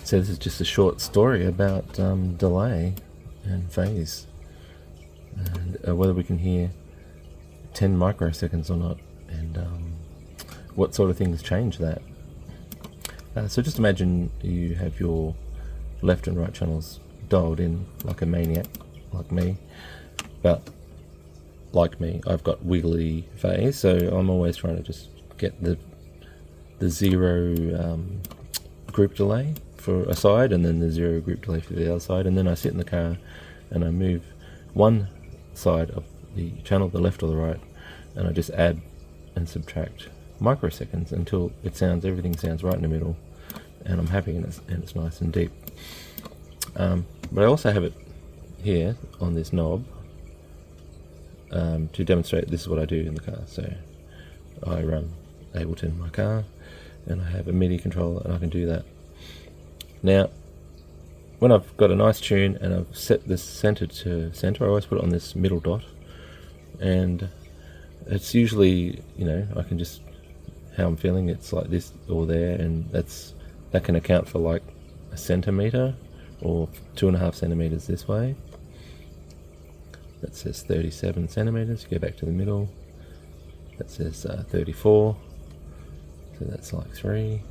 So this is just a short story about delay and phase, and whether we can hear 10 microseconds or not, and what sort of things change that. So just imagine you have your left and right channels dialed in like a maniac, like me. But like me, I've got wiggly phase, so I'm always trying to just get the zero group delay for a side, and then the zero group delay for the other side, and then I sit in the car and I move one side of the channel, the left or the right, and I just add and subtract microseconds until everything sounds right in the middle, and I'm happy, and it's nice and deep. But I also have it here on this knob to demonstrate this is what I do in the car. So I run Ableton in my car, and I have a MIDI controller, and I can do that. Now, when I've got a nice tune and I've set this center to center, I always put it on this middle dot, and it's usually, I can just, how I'm feeling, it's like this or there, and that can account for like a centimeter or 2.5 centimeters this way. That says 37 centimeters. Go back to the middle. That says 34. So that's like 3.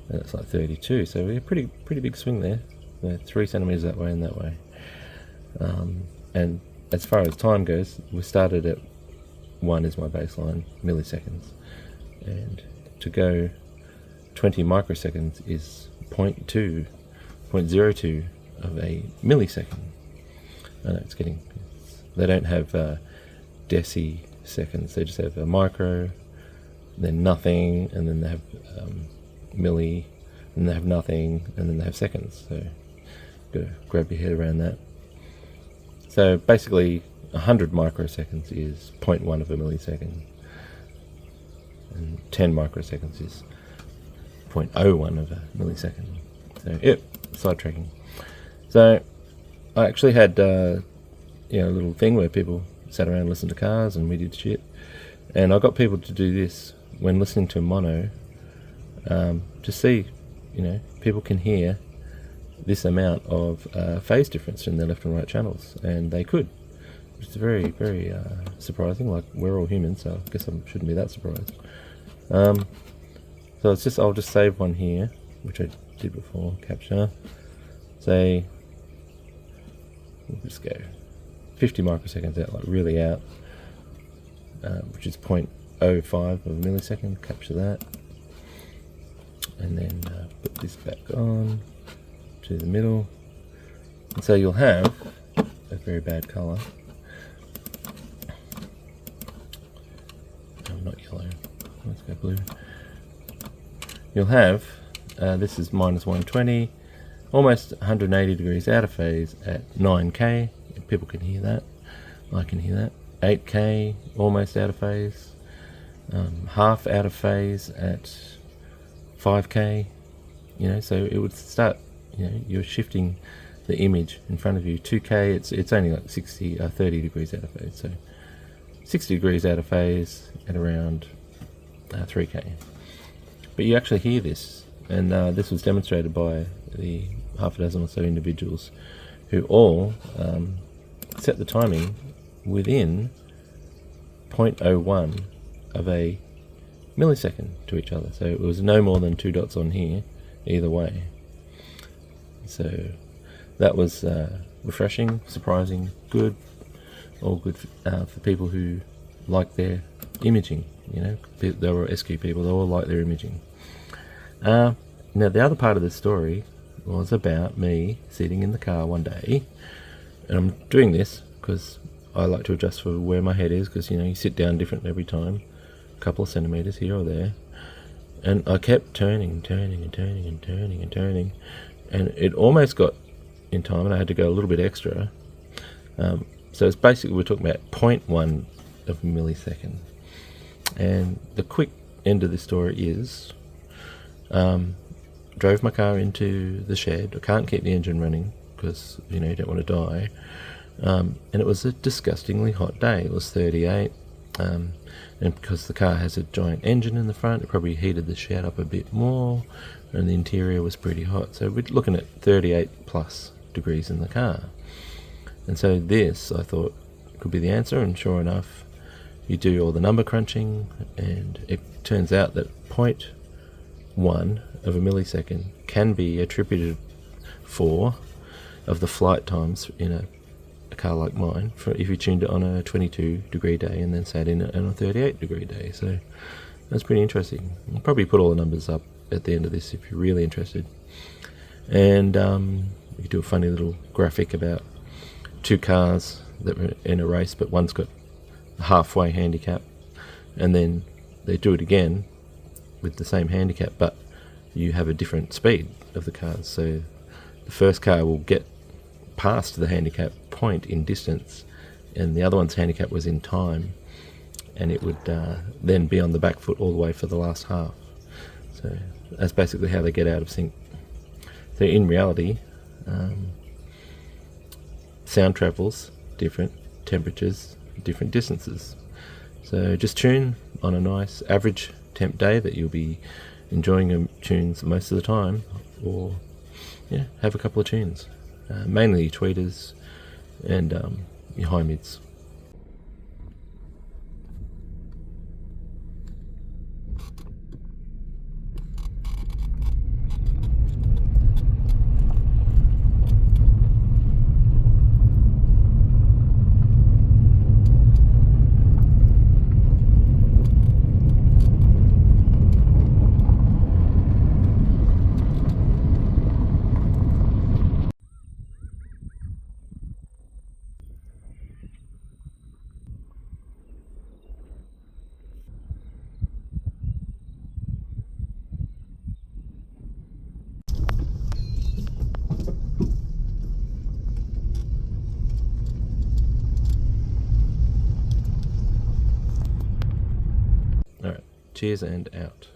And that's like 32. So we have pretty big swing there. 3 centimeters that way and that way. And as far as time goes, we started at 1 is my baseline, milliseconds. And to go 20 microseconds is 0.02 of a millisecond. And it's they don't have deciseconds, they just have a micro, then nothing, and then they have milli, and they have nothing, and then they have seconds. So gotta grab your head around that. So basically 100 microseconds is 0.1 of a millisecond, and 10 microseconds is 0.01 of a millisecond. So sidetracking. So I actually had a little thing where people sat around and listened to cars, and we did shit, and I got people to do this when listening to mono, to see, people can hear this amount of phase difference in their left and right channels, and they could. It's very, very surprising. Like, we're all humans, so I guess I shouldn't be that surprised. So I'll just save one here, which I did before, capture. Say, we'll just go 50 microseconds out, like really out, which is 0.05 of a millisecond. Capture that, and then put this back on to the middle, and so you'll have a very bad color. Not yellow. Let's go blue. You'll have this is minus 120, almost 180 degrees out of phase at 9K. People can hear that. I can hear that. 8K, almost out of phase. Half out of phase at 5K. So it would start. You're shifting the image in front of you. 2K, it's only like 30 degrees out of phase. So 60 degrees out of phase at around 3K. But you actually hear this, and this was demonstrated by the half a dozen or so individuals who all set the timing within 0.01 of a millisecond to each other. So it was no more than 2 dots on here either way. So that was refreshing, surprising, good, all good for people who like their imaging. They were SQ people, they all like their imaging. Now the other part of the story was about me sitting in the car one day, and I'm doing this because I like to adjust for where my head is, because you sit down different every time, a couple of centimeters here or there, and I kept turning, and it almost got in time, and I had to go a little bit extra. So it's basically, we're talking about 0.1 of a millisecond. And the quick end of the story is, drove my car into the shed. I can't keep the engine running because you don't want to die. And it was a disgustingly hot day. It was 38. And because the car has a giant engine in the front, it probably heated the shed up a bit more, and the interior was pretty hot. So we're looking at 38 plus degrees in the car. And so this, I thought, could be the answer, and sure enough, you do all the number crunching, and it turns out that 0.1 of a millisecond can be attributed for of the flight times in a car like mine, for if you tuned it on a 22 degree day and then sat in it on a 38 degree day. So that's pretty interesting. I'll probably put all the numbers up at the end of this if you're really interested. And we could do a funny little graphic about two cars that were in a race, but one's got a halfway handicap, and then they do it again with the same handicap, but you have a different speed of the cars. So the first car will get past the handicap point in distance, and the other one's handicap was in time, and it would then be on the back foot all the way for the last half. So that's basically how they get out of sync. So in reality, sound travels different temperatures, different distances. So just tune on a nice average temp day that you'll be enjoying your tunes most of the time, or have a couple of tunes. Mainly your tweeters and your high mids. Alright, cheers and out.